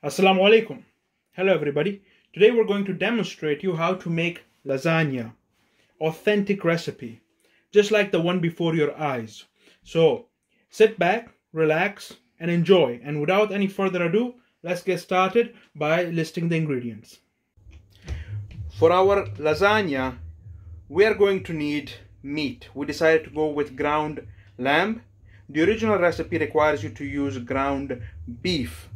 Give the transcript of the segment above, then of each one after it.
Assalamu alaikum. Hello everybody. Today we're going to demonstrate you how to make lasagna. Authentic recipe. Just like the one before your eyes. So sit back, relax and enjoy. And without any further ado, let's get started by listing the ingredients. For our lasagna, we are going to need meat. We decided to go with ground lamb. The original recipe requires you to use ground beef.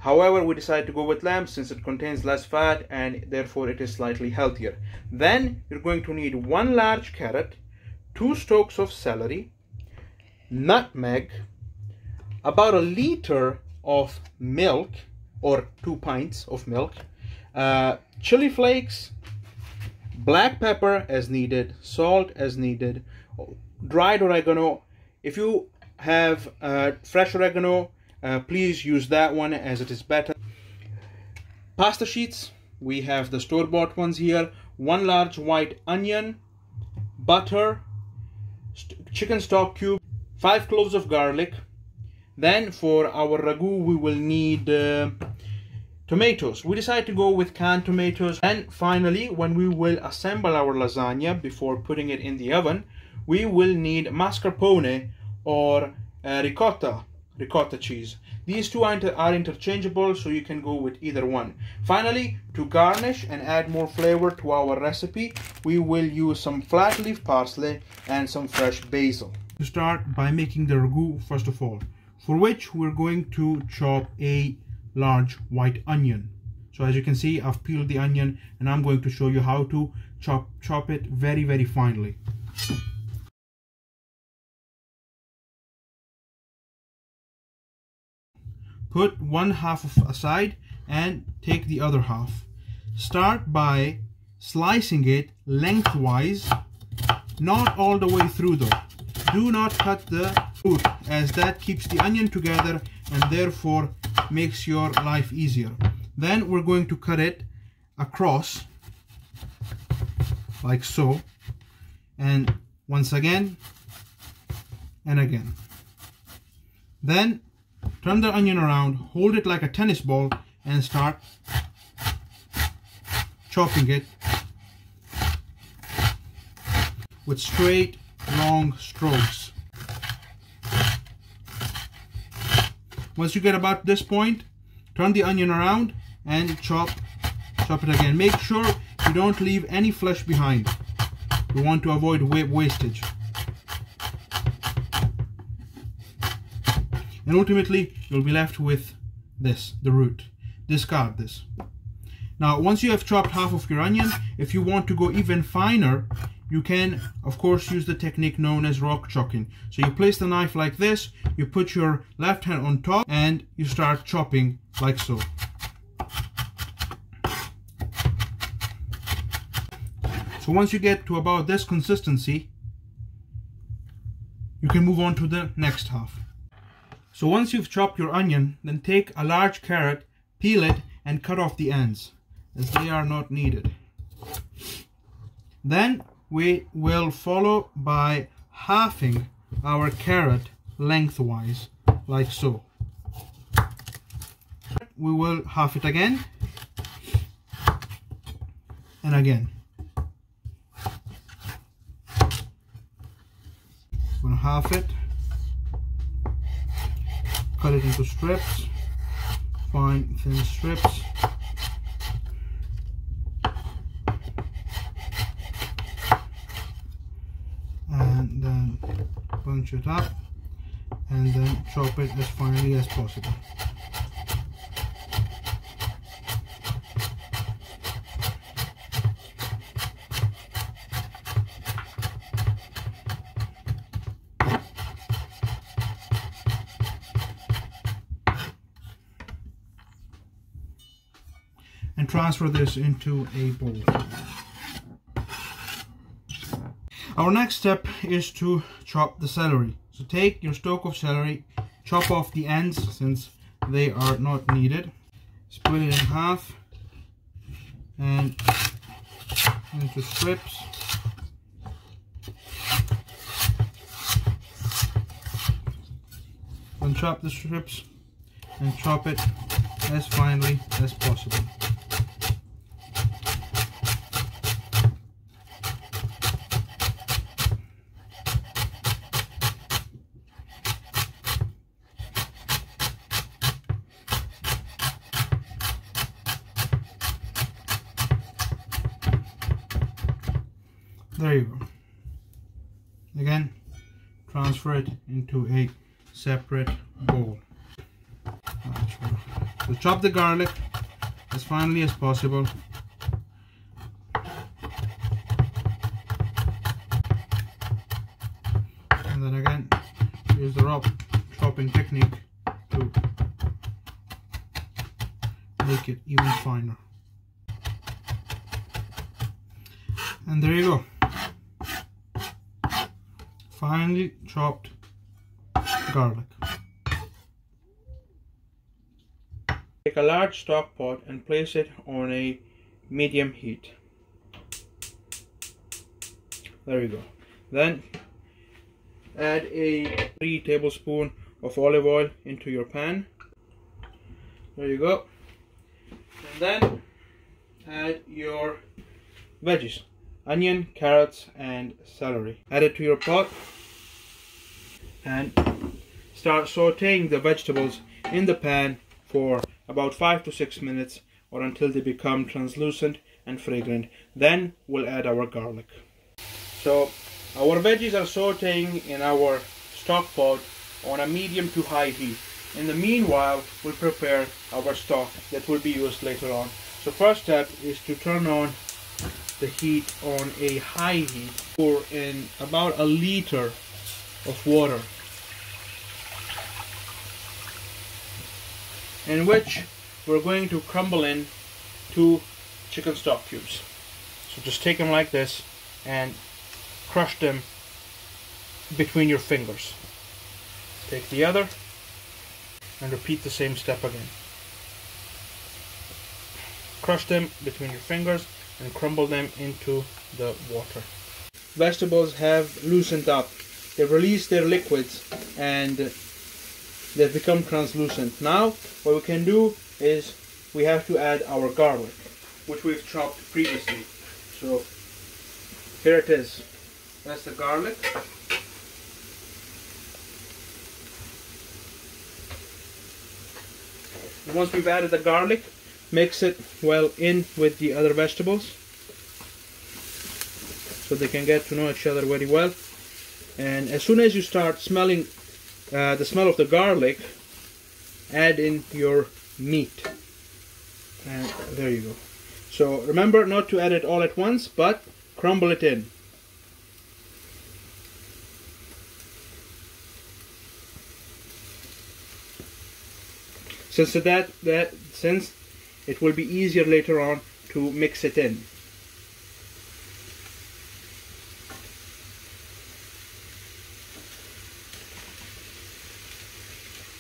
However, we decided to go with lamb since it contains less fat and therefore it is slightly healthier. Then you're going to need 1 large carrot, 2 stalks of celery, nutmeg, about 1 liter of milk or 2 pints of milk, chili flakes, black pepper as needed, salt as needed, dried oregano. If you have fresh oregano, please use that one as it is better. Pasta sheets, we have the store-bought ones here. 1 large white onion, butter, chicken stock cube, 5 cloves of garlic. Then for our ragu we will need tomatoes. We decided to go with canned tomatoes. And finally, when we will assemble our lasagna before putting it in the oven, we will need mascarpone or ricotta cheese. These two are interchangeable, so you can go with either one. Finally, to garnish and add more flavor to our recipe, we will use some flat leaf parsley and some fresh basil. To start by making the ragu first of all, for which we're going to chop a large white onion. So as you can see, I've peeled the onion and I'm going to show you how to chop it very finely. Put 1/2 aside and take the other half. Start by slicing it lengthwise, not all the way through though. Do not cut the root, as that keeps the onion together and therefore makes your life easier. Then we're going to cut it across like so, and once again and again. Then turn the onion around, hold it like a tennis ball and start chopping it with straight, long strokes. Once you get about this point, turn the onion around and chop it again. Make sure you don't leave any flesh behind. We want to avoid wastage. And ultimately, you'll be left with this, the root. Discard this. Now, once you have chopped half of your onion, if you want to go even finer, you can, of course, use the technique known as rock chopping. So you place the knife like this, you put your left hand on top, and you start chopping like so. So once you get to about this consistency, you can move on to the next half. So once you've chopped your onion, then take a large carrot, peel it and cut off the ends, as they are not needed. Then we will follow by halving our carrot lengthwise, like so. We will half it again and again. We'll half it. Cut it into strips, fine thin strips. And then bunch it up and then chop it as finely as possible. And transfer this into a bowl. Our next step is to chop the celery. So take your stalk of celery, chop off the ends since they are not needed, split it in half and into strips. Then chop the strips and chop it as finely as possible. There you go. Again, transfer it into a separate bowl. So chop the garlic as finely as possible. And then again, use the chopping technique to make it even finer. And there you go. Finely chopped garlic. Take a large stock pot and place it on a medium heat. There you go. Then add a 3 tablespoons of olive oil into your pan. There you go. And then add your veggies. Onion, carrots and celery. Add it to your pot and start sauteing the vegetables in the pan for about 5 to 6 minutes or until they become translucent and fragrant. Then we'll add our garlic. So our veggies are sauteing in our stock pot on a medium to high heat. In the meanwhile, we'll prepare our stock that will be used later on. So first step is to turn on the heat on a high heat. Pour in about a liter of water, in which we're going to crumble in 2 chicken stock cubes. So just take them like this and crush them between your fingers. Take the other and repeat the same step again. Crush them between your fingers and crumble them into the water. Vegetables have loosened up. They've released their liquids and they've become translucent. Now what we can do is we have to add our garlic, which we've chopped previously. So here it is. That's the garlic. And once we've added the garlic, mix it well in with the other vegetables so they can get to know each other very well. And as soon as you start smelling the smell of the garlic, add in your meat. And there you go. So remember not to add it all at once, but crumble it in. Since it will be easier later on to mix it in.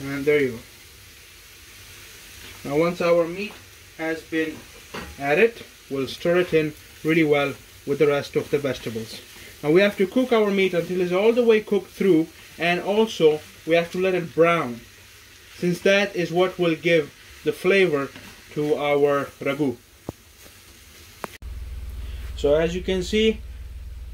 And there you go. Now once our meat has been added, we'll stir it in really well with the rest of the vegetables. Now we have to cook our meat until it's all the way cooked through, and also we have to let it brown, since that is what will give the flavor to our ragu. So as you can see,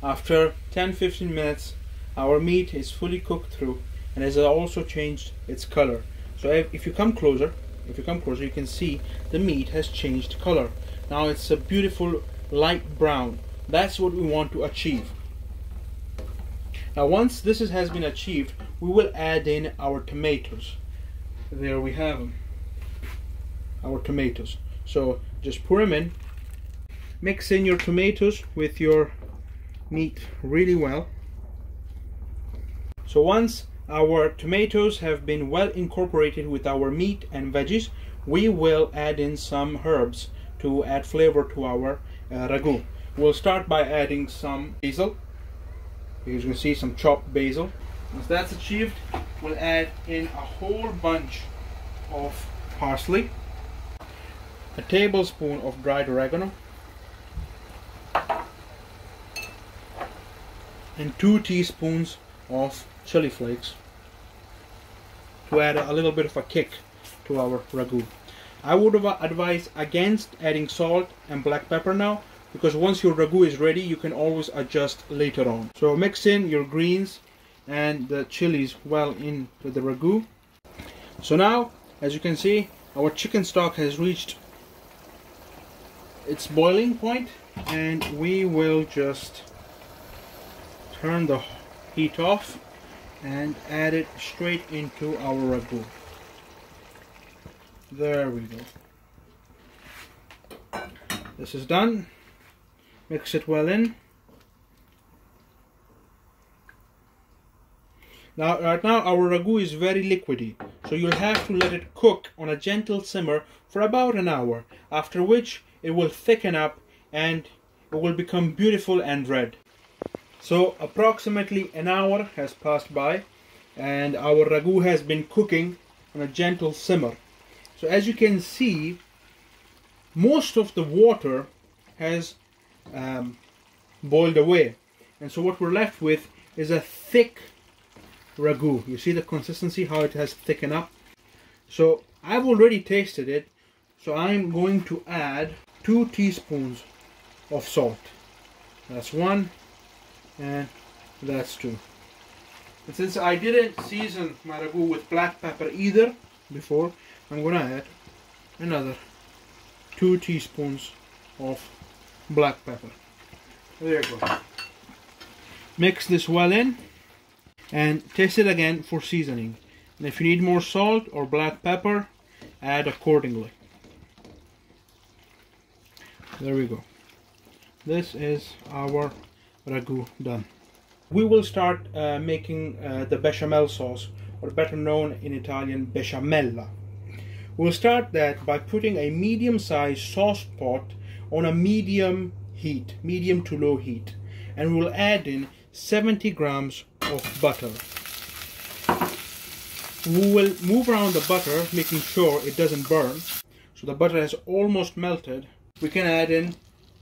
after 10-15 minutes our meat is fully cooked through and has also changed its color. So if you come closer, you can see the meat has changed color. Now it's a beautiful light brown. That's what we want to achieve. Now once this has been achieved, we will add in our tomatoes. There we have them, our tomatoes. So just pour them in. Mix in your tomatoes with your meat really well. So once our tomatoes have been well incorporated with our meat and veggies, we will add in some herbs to add flavor to our ragu. We'll start by adding some basil. You can see some chopped basil. Once that's achieved, we'll add in a whole bunch of parsley, a tablespoon of dried oregano, and 2 teaspoons of chili flakes to add a little bit of a kick to our ragu. I would advise against adding salt and black pepper now, because once your ragu is ready, you can always adjust later on. So mix in your greens and the chilies well into the ragu. So now, as you can see, our chicken stock has reached its boiling point, and we will just turn the heat off and add it straight into our ragu. There we go. This is done. Mix it well in. Now, right now our ragu is very liquidy, so you'll have to let it cook on a gentle simmer for about an hour, after which it will thicken up and it will become beautiful and red. So approximately an hour has passed by and our ragu has been cooking on a gentle simmer. So as you can see, most of the water has boiled away, and so what we're left with is a thick ragu. You see the consistency, how it has thickened up. So I've already tasted it, so I'm going to add 2 teaspoons of salt. That's 1 and that's 2. And since I didn't season my ragu with black pepper either before, I'm going to add another 2 teaspoons of black pepper. There you go. Mix this well in and taste it again for seasoning. And if you need more salt or black pepper, add accordingly. There we go. This is our ragu done. We will start making the bechamel sauce, or better known in Italian, bechamella. We'll start that by putting a medium-sized sauce pot on a medium heat, medium to low heat, and we'll add in 70 grams of butter. We will move around the butter, making sure it doesn't burn. So the butter has almost melted. We can add in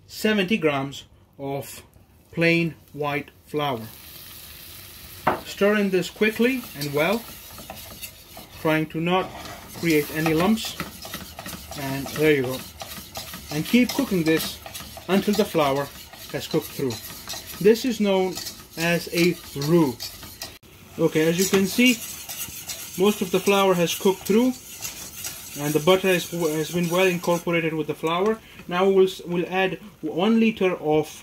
70 grams of plain white flour. Stir in this quickly and well, trying to not create any lumps, and there you go. And keep cooking this until the flour has cooked through. This is known as a roux. Okay, as you can see, most of the flour has cooked through and the butter has been well incorporated with the flour. Now we'll add 1 liter of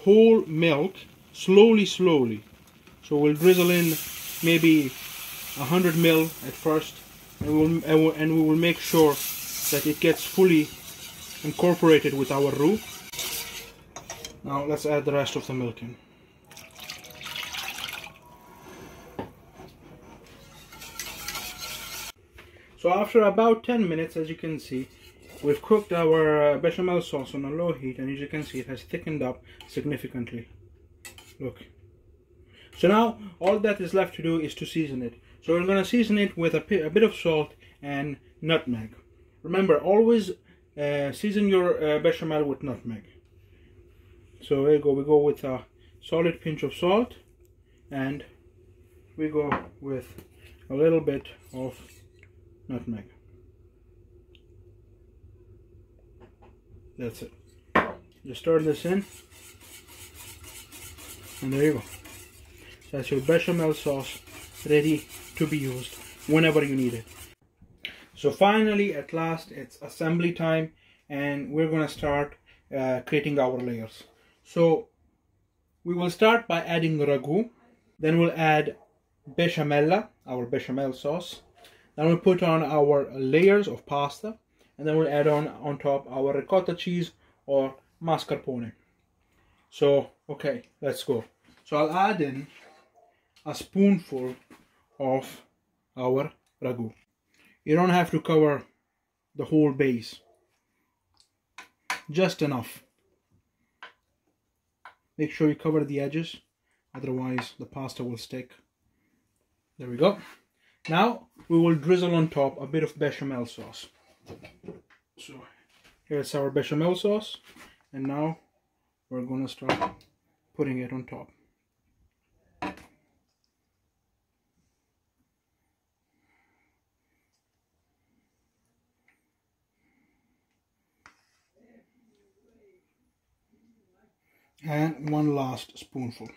whole milk, slowly. So we'll drizzle in maybe 100 ml at first, and we will make sure that it gets fully incorporated with our roux. Now let's add the rest of the milk in. So after about 10 minutes, as you can see, we've cooked our bechamel sauce on a low heat, and as you can see, it has thickened up significantly. Look. So now all that is left to do is to season it. So we're going to season it with a bit of salt and nutmeg. Remember, always season your bechamel with nutmeg. So there you go. We go with a solid pinch of salt, and we go with a little bit of nutmeg. That's it. Just stir this in, and there you go. That's your bechamel sauce ready to be used whenever you need it. So finally, at last, it's assembly time, and we're going to start creating our layers. So we will start by adding ragu, then we'll add bechamella, our bechamel sauce. Then we'll put on our layers of pasta, and then we'll add on top our ricotta cheese or mascarpone. So, okay, let's go. So I'll add in a spoonful of our ragu. You don't have to cover the whole base, just enough. Make sure you cover the edges, otherwise the pasta will stick. There we go. Now we will drizzle on top a bit of bechamel sauce. So here's our bechamel sauce, and now we're going to start putting it on top. And one last spoonful.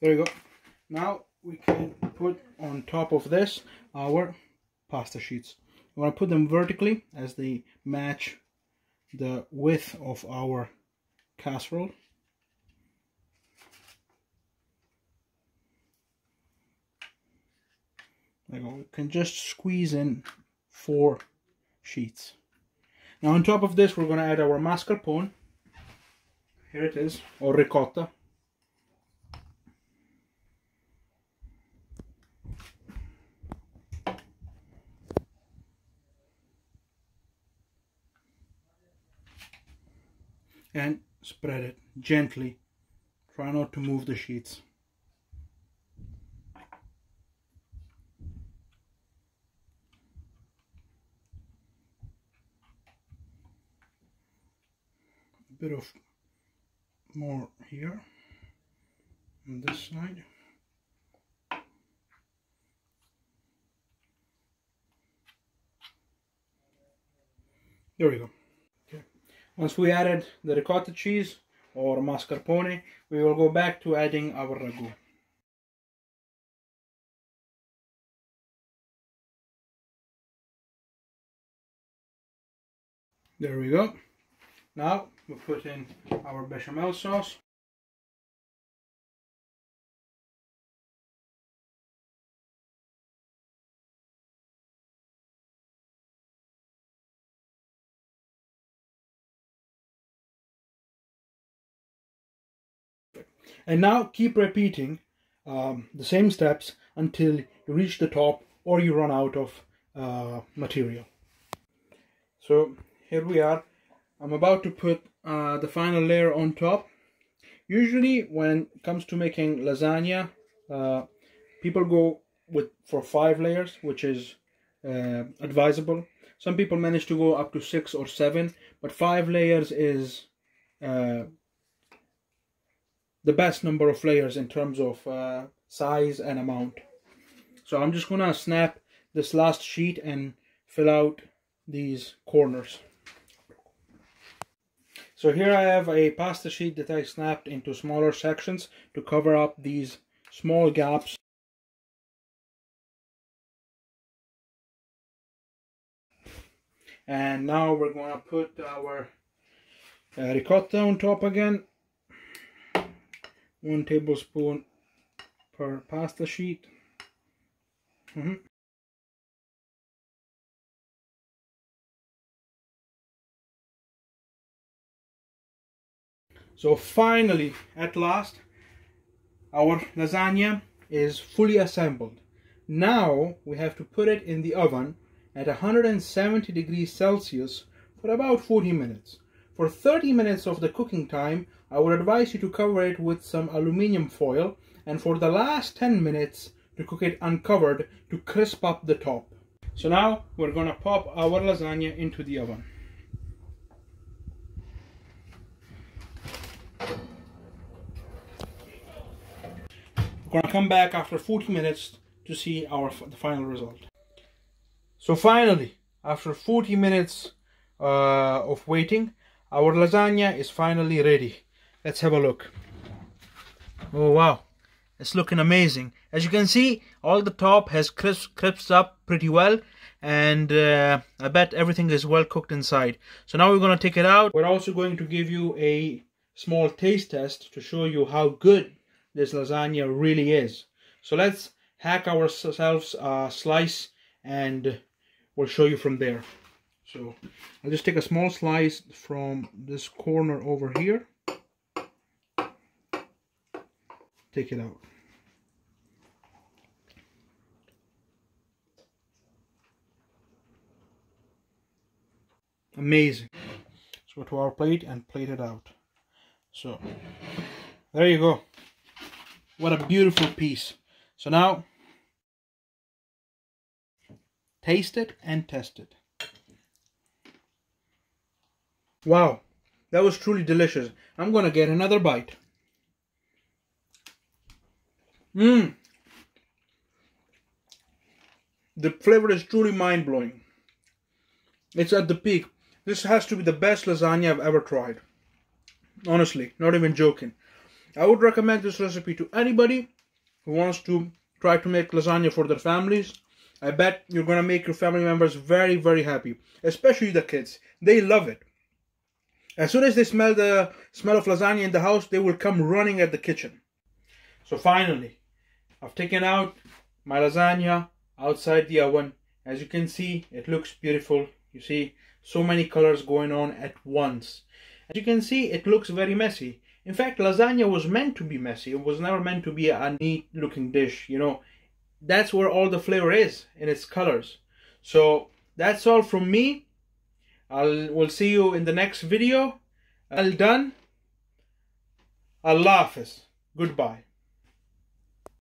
There you go. Now we can put on top of this our pasta sheets. We want to put them vertically as they match the width of our casserole. There you go. We can just squeeze in 4 sheets. Now on top of this we're going to add our mascarpone. Here it is, or ricotta. And spread it gently. Try not to move the sheets. A bit of more here on this side. There we go. Okay. Once we added the ricotta cheese or mascarpone, we will go back to adding our ragu. There we go. Now we put in our bechamel sauce. And now keep repeating the same steps until you reach the top or you run out of material. So here we are. I'm about to put the final layer on top. Usually when it comes to making lasagna, people go for 5 layers, which is advisable. Some people manage to go up to 6 or 7, but 5 layers is the best number of layers in terms of size and amount. So I'm just gonna snap this last sheet and fill out these corners. So here I have a pasta sheet that I snapped into smaller sections to cover up these small gaps. And now we're going to put our ricotta on top again. 1 tablespoon per pasta sheet. So finally, at last, our lasagna is fully assembled. Now we have to put it in the oven at 170 degrees Celsius for about 40 minutes. For 30 minutes of the cooking time, I would advise you to cover it with some aluminium foil, and for the last 10 minutes to cook it uncovered to crisp up the top. So now we're going to pop our lasagna into the oven. We're going to come back after 40 minutes to see the final result. So finally, after 40 minutes of waiting, our lasagna is finally ready. Let's have a look. Oh wow, it's looking amazing. As you can see, all the top has crisped up pretty well, and I bet everything is well cooked inside. So now we're going to take it out. We're also going to give you a small taste test to show you how good this lasagna really is. So let's hack ourselves a slice and we'll show you from there. So I'll just take a small slice from this corner over here. Take it out. Amazing. Let's go to our plate and plate it out. So there you go. What a beautiful piece. So now taste it and test it. Wow, that was truly delicious. I'm gonna get another bite. The flavor is truly mind-blowing. It's at the peak. This has to be the best lasagna I've ever tried. Honestly, not even joking. I would recommend this recipe to anybody who wants to try to make lasagna for their families. I bet you're going to make your family members very, very happy. Especially the kids. They love it. As soon as they smell the smell of lasagna in the house, they will come running at the kitchen. So finally, I've taken out my lasagna outside the oven. As you can see, it looks beautiful. You see so many colors going on at once. As you can see, it looks very messy. In fact, lasagna was meant to be messy. It was never meant to be a neat looking dish. You know, that's where all the flavor is, in its colors. So that's all from me. We'll see you in the next video. Well done. Allah Hafiz. Goodbye.